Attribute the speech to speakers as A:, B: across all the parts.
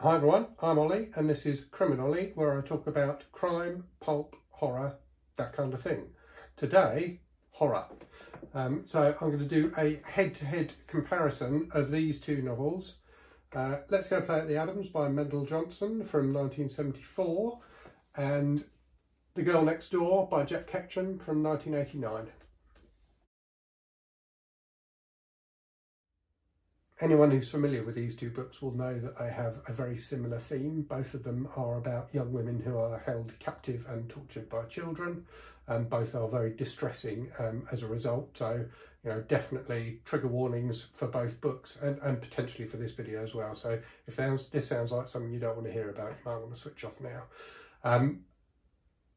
A: Hi everyone, I'm Ollie and this is Criminally, where I talk about crime, pulp, horror, that kind of thing. Today, horror. So I'm going to do a head-to-head comparison of these two novels. Let's Go Play at the Adams by Mendel Johnson from 1974 and The Girl Next Door by Jack Ketchum from 1989. Anyone who's familiar with these two books will know that they have a very similar theme. Both of them are about young women who are held captive and tortured by children. Both are very distressing as a result. So, you know, definitely trigger warnings for both books and potentially for this video as well. So if this sounds like something you don't want to hear about, you might want to switch off now.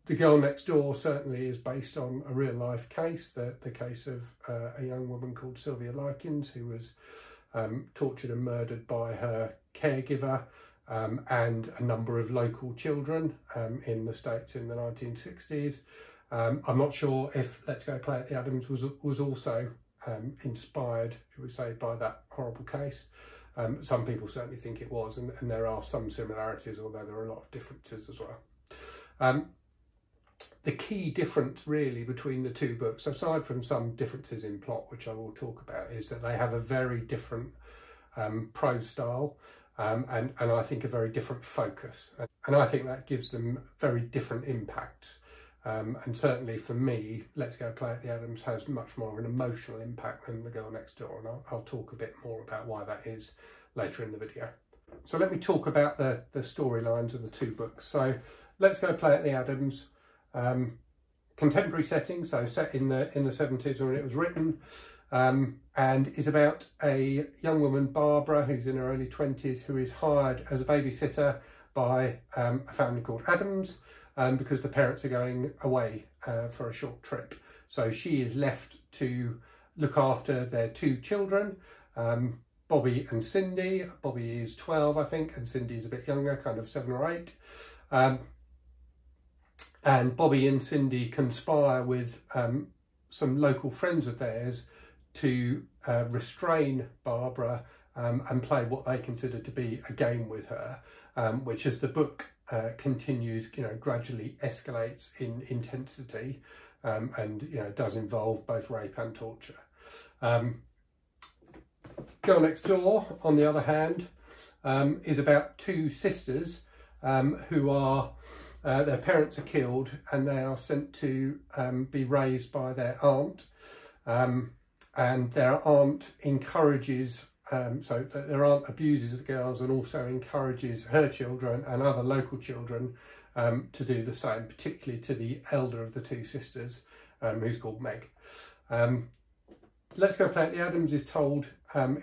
A: The Girl Next Door certainly is based on a real life case, the case of a young woman called Sylvia Likens, who was tortured and murdered by her caregiver and a number of local children in the States in the 1960s. I'm not sure if Let's Go Play at the Adams was also inspired, should we say, by that horrible case. Some people certainly think it was, and there are some similarities, although there are a lot of differences as well. The key difference really between the two books, aside from some differences in plot, which I will talk about, is that they have a very different prose style and I think a very different focus. And I think that gives them very different impacts. And certainly for me, Let's Go Play at the Adams has much more of an emotional impact than The Girl Next Door. And I'll talk a bit more about why that is later in the video. So let me talk about the storylines of the two books. So Let's Go Play at the Adams, contemporary setting, so set in the 70s when it was written, and is about a young woman, Barbara, who's in her early 20s, who is hired as a babysitter by a family called Adams because the parents are going away for a short trip. So she is left to look after their two children, Bobby and Cindy. Bobby is 12, I think, and Cindy is a bit younger, kind of 7 or 8. And Bobby and Cindy conspire with some local friends of theirs to restrain Barbara and play what they consider to be a game with her, which as the book continues, you know, gradually escalates in intensity and, you know, does involve both rape and torture. Girl Next Door, on the other hand, is about two sisters who are their parents are killed and they are sent to be raised by their aunt, and their aunt encourages, so their aunt abuses the girls and also encourages her children and other local children to do the same, particularly to the elder of the two sisters, who's called Meg. Let's Go Play at the Adams is told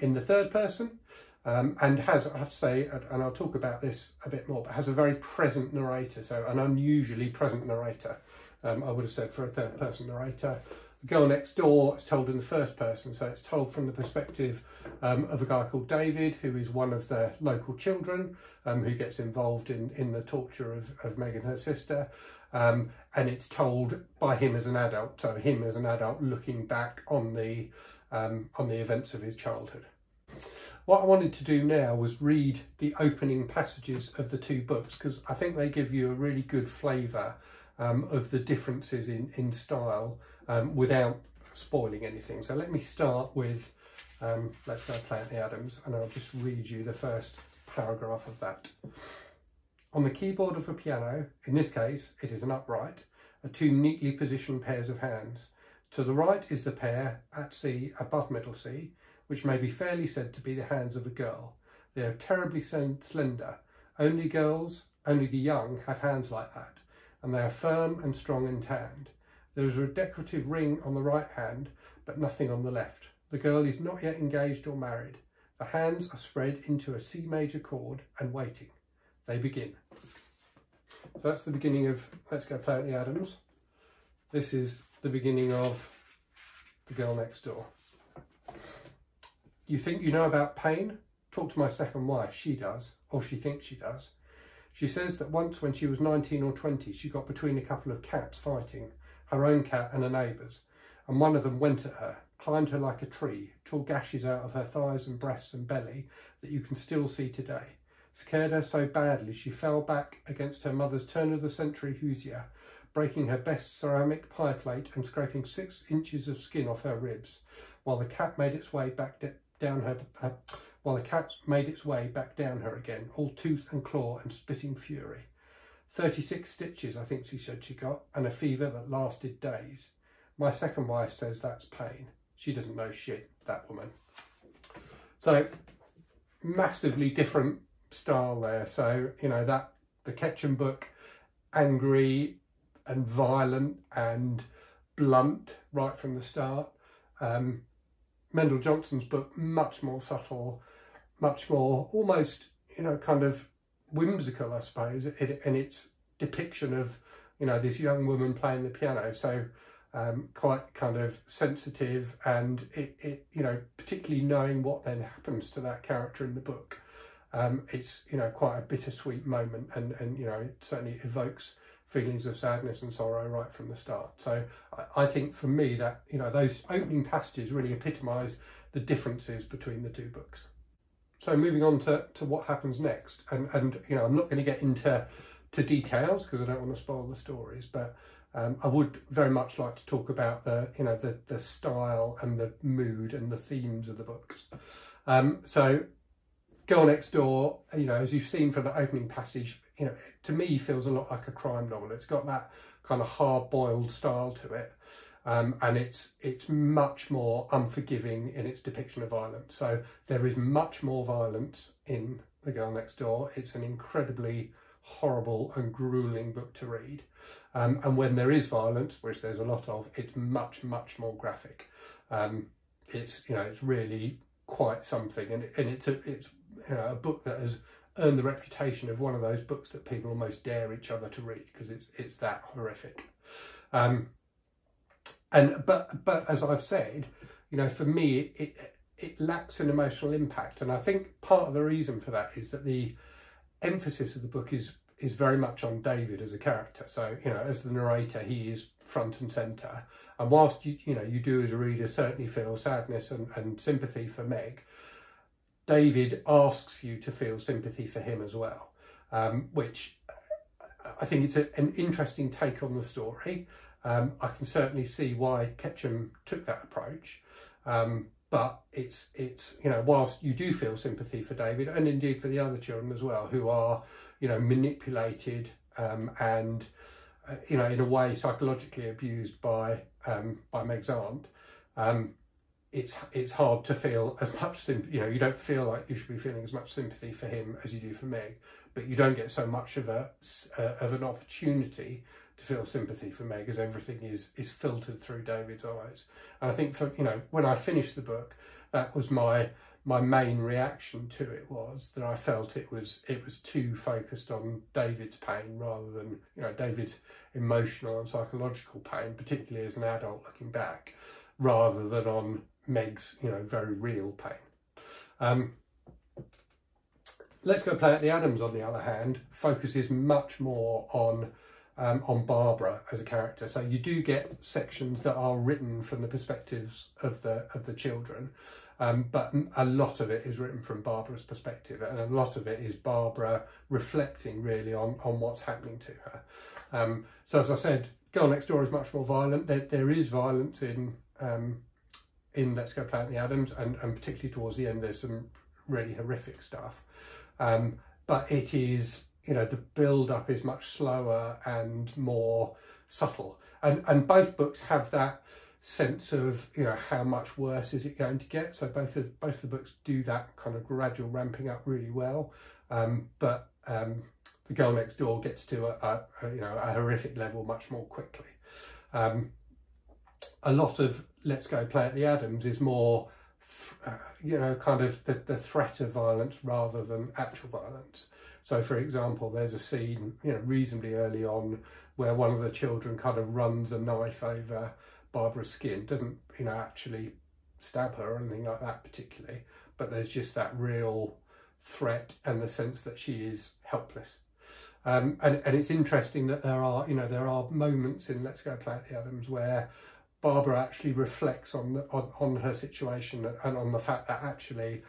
A: in the third person. And has, I have to say, and I'll talk about this a bit more, but has a very present narrator, so an unusually present narrator, I would have said, for a third person narrator. The Girl Next Door is told in the first person, so it's told from the perspective of a guy called David, who is one of the local children who gets involved in the torture of Meg and her sister. And it's told by him as an adult, so him as an adult looking back on the events of his childhood. What I wanted to do now was read the opening passages of the two books, because I think they give you a really good flavour of the differences in style without spoiling anything. So let me start with Let's Go Play at the Adams, and I'll just read you the first paragraph of that. On the keyboard of a piano, in this case it is an upright, are two neatly positioned pairs of hands. To the right is the pair at C above middle C, which may be fairly said to be the hands of a girl. They are terribly slender. Only girls, only the young, have hands like that, and they are firm and strong and tanned. There is a decorative ring on the right hand, but nothing on the left. The girl is not yet engaged or married. The hands are spread into a C major chord and waiting. They begin. So that's the beginning of Let's Go Play at the Adams. This is the beginning of The Girl Next Door. You think you know about pain? Talk to my second wife, she does, or she thinks she does. She says that once when she was 19 or 20, she got between a couple of cats fighting, her own cat and a neighbour's, and one of them went at her, climbed her like a tree, tore gashes out of her thighs and breasts and belly that you can still see today. scared her so badly she fell back against her mother's turn-of-the-century Husia, breaking her best ceramic pie plate and scraping 6 inches of skin off her ribs, while the cat made its way back down her again, all tooth and claw and spitting fury. 36 stitches, I think she said she got, and a fever that lasted days. My second wife says that's pain. She doesn't know shit, that woman. So, massively different style there. So, you know, that the Ketchum book, angry and violent and blunt right from the start. Mendel Johnson's book, much more subtle, much more almost, you know, kind of whimsical, I suppose, in its depiction of, you know, this young woman playing the piano. So quite kind of sensitive, and it you know, particularly knowing what then happens to that character in the book. It's, you know, quite a bittersweet moment, and you know, it certainly evokes feelings of sadness and sorrow right from the start. So I think for me that, you know, those opening passages really epitomise the differences between the two books. So moving on to what happens next, and you know, I'm not going to get into details because I don't want to spoil the stories, but I would very much like to talk about the, you know, the style and the mood and the themes of the books. So Girl Next Door, you know, as you've seen from the opening passage, you know, to me feels a lot like a crime novel. It's got that kind of hard-boiled style to it, and it's much more unforgiving in its depiction of violence. So there is much more violence in The Girl Next Door. It's an incredibly horrible and grueling book to read, and when there is violence, which there's a lot of, it's much more graphic. It's, you know, it's really quite something, and it's you know, a book that has earned the reputation of one of those books that people almost dare each other to read because it's that horrific. But as I've said, you know, for me it lacks an emotional impact, and I think part of the reason for that is that the emphasis of the book is very much on David as a character. So, you know, as the narrator, he is front and centre, and whilst you know, you do as a reader certainly feel sadness and sympathy for Meg, David asks you to feel sympathy for him as well, which I think it's an interesting take on the story. I can certainly see why Ketchum took that approach, but it's you know, whilst you do feel sympathy for David, and indeed for the other children as well, who are, you know, manipulated and you know, in a way psychologically abused by Meg's aunt. It's hard to feel as much sympathy. You know, you don't feel like you should be feeling as much sympathy for him as you do for Meg, but you don't get so much of an opportunity to feel sympathy for Meg, as everything is filtered through David's eyes. And I think, for, you know, when I finished the book, that was my main reaction to it, was that I felt it was too focused on David's pain rather than, you know, David's emotional and psychological pain, particularly as an adult looking back, rather than on Meg's, you know, very real pain. Let's Go Play at the Adams, on the other hand, focuses much more on Barbara as a character. So you do get sections that are written from the perspectives of the children, but a lot of it is written from Barbara's perspective, and a lot of it is Barbara reflecting really on what's happening to her. So as I said, Girl Next Door is much more violent. There is violence in Let's Go Play at the Adams, and particularly towards the end there's some really horrific stuff, but it is, you know, the build up is much slower and more subtle, and both books have that sense of, you know, how much worse is it going to get. So both the books do that kind of gradual ramping up really well, but The Girl Next Door gets to a horrific level much more quickly. A lot of Let's Go Play at the Adams is more, you know, kind of the threat of violence rather than actual violence. So, for example, there's a scene, you know, reasonably early on where one of the children kind of runs a knife over Barbara's skin. Doesn't, you know, actually stab her or anything like that particularly, but there's just that real threat and the sense that she is helpless. And it's interesting that there are moments in Let's Go Play at the Adams where Barbara actually reflects on her situation and on the fact that actually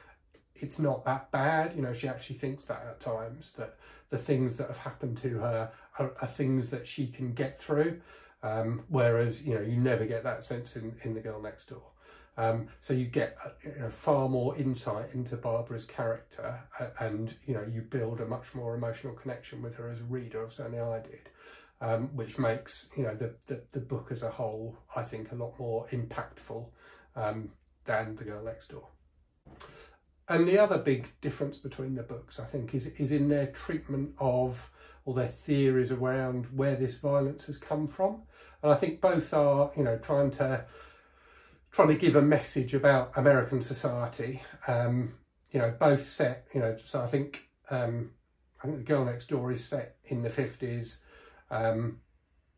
A: it's not that bad. You know, she actually thinks that at times, that the things that have happened to her are things that she can get through. Whereas, you know, you never get that sense in The Girl Next Door. So you get far more insight into Barbara's character, and you know, you build a much more emotional connection with her as a reader, or certainly I did, which makes, you know, the book as a whole, I think, a lot more impactful than The Girl Next Door. And the other big difference between the books, I think, is in their treatment of, or their theories around where this violence has come from. And I think both are, you know, trying to give a message about American society. You know, both set, you know, so I think The Girl Next Door is set in the 50s.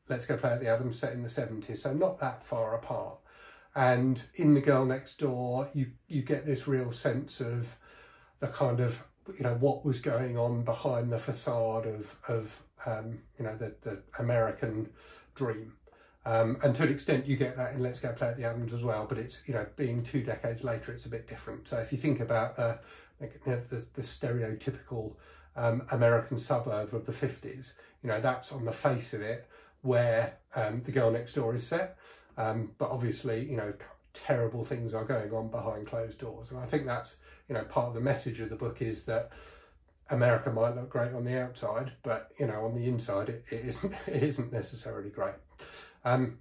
A: Let's Go Play at the Adams set in the 70s, so not that far apart. And in The Girl Next Door, you get this real sense of the kind of, you know, what was going on behind the facade of you know, the American dream. And to an extent you get that in Let's Go Play at the Adams as well, but it's, you know, being 2 decades later, it's a bit different. So if you think about the stereotypical American suburb of the 50s, you know, that's on the face of it where The Girl Next Door is set. But obviously, you know, terrible things are going on behind closed doors. And I think that's, you know, part of the message of the book is that America might look great on the outside, but, you know, on the inside, it isn't necessarily great. The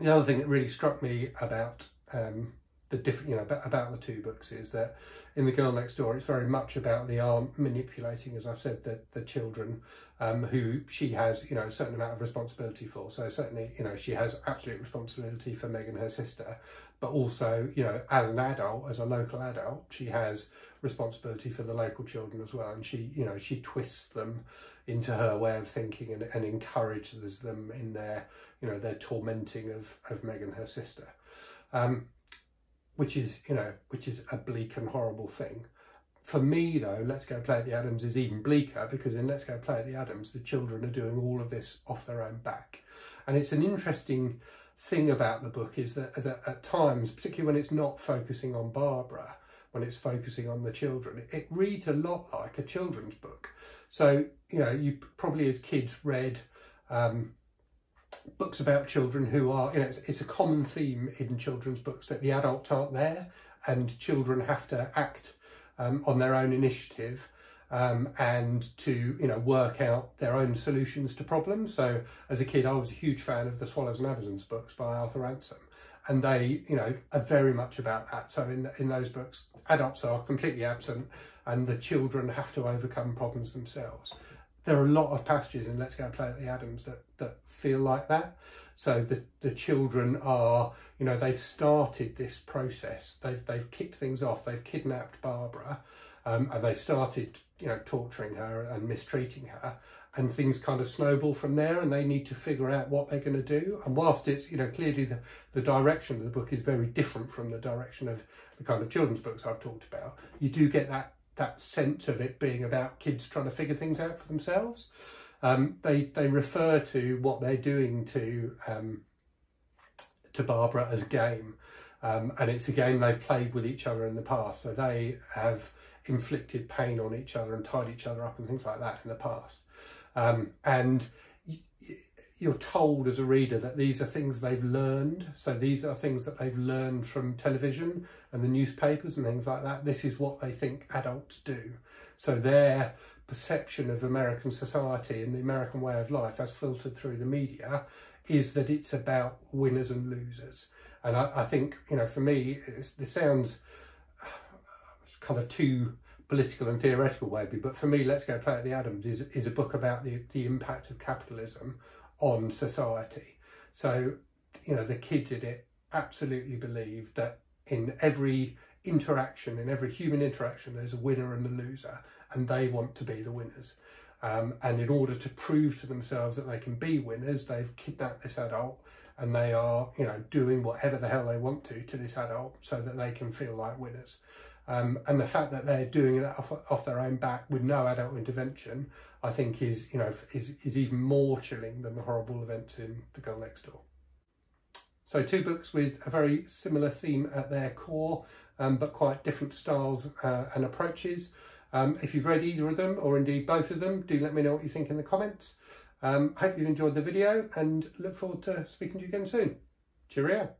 A: other thing that really struck me about the different, you know, about the two books is that in The Girl Next Door, it's very much about the aunt manipulating, as I've said, the children who she has, you know, a certain amount of responsibility for. So certainly, you know, she has absolute responsibility for Meg and her sister, but also, you know, as an adult, as a local adult, she has responsibility for the local children as well. And she, you know, she twists them into her way of thinking and encourages them in their, you know, their tormenting of Meg and her sister. Which is, you know, which is a bleak and horrible thing. For me, though, Let's Go Play at the Adams is even bleaker, because in Let's Go Play at the Adams, the children are doing all of this off their own back. And it's an interesting thing about the book is that at times, particularly when it's not focusing on Barbara, when it's focusing on the children, it reads a lot like a children's book. So, you know, you probably as kids read books about children who are, you know, it's a common theme in children's books that the adults aren't there and children have to act on their own initiative and to, you know, work out their own solutions to problems. So as a kid, I was a huge fan of the Swallows and Amazons books by Arthur Ransom, and they, you know, are very much about that. So in those books, adults are completely absent and the children have to overcome problems themselves. There are a lot of passages in Let's Go Play at the Adams that feel like that. So the children are, you know, they've started this process. They've kicked things off. They've kidnapped Barbara and they've started, you know, torturing her and mistreating her. And things kind of snowball from there, and they need to figure out what they're going to do. And whilst it's, you know, clearly the direction of the book is very different from the direction of the kind of children's books I've talked about, you do get that sense of it being about kids trying to figure things out for themselves. They refer to what they're doing to Barbara as game, and it's a game they've played with each other in the past. So they have inflicted pain on each other and tied each other up and things like that in the past. And you're told as a reader that these are things they've learned. So these are things that they've learned from television and the newspapers and things like that. This is what they think adults do. So their perception of American society and the American way of life as filtered through the media is that it's about winners and losers. And I think, you know, for me, this sounds kind of too political and theoretical maybe, but for me, Let's Go Play at the Adams is a book about the impact of capitalism on society. So, you know, the kids in it absolutely believe that in every interaction, in every human interaction, there's a winner and a loser, and they want to be the winners. And in order to prove to themselves that they can be winners, they've kidnapped this adult, and they are, you know, doing whatever the hell they want to this adult so that they can feel like winners. And the fact that they're doing it off their own back with no adult intervention, I think is, you know, is even more chilling than the horrible events in The Girl Next Door. So two books with a very similar theme at their core. but quite different styles and approaches. If you've read either of them, or indeed both of them, do let me know what you think in the comments. Hope you've enjoyed the video and look forward to speaking to you again soon. Cheerio.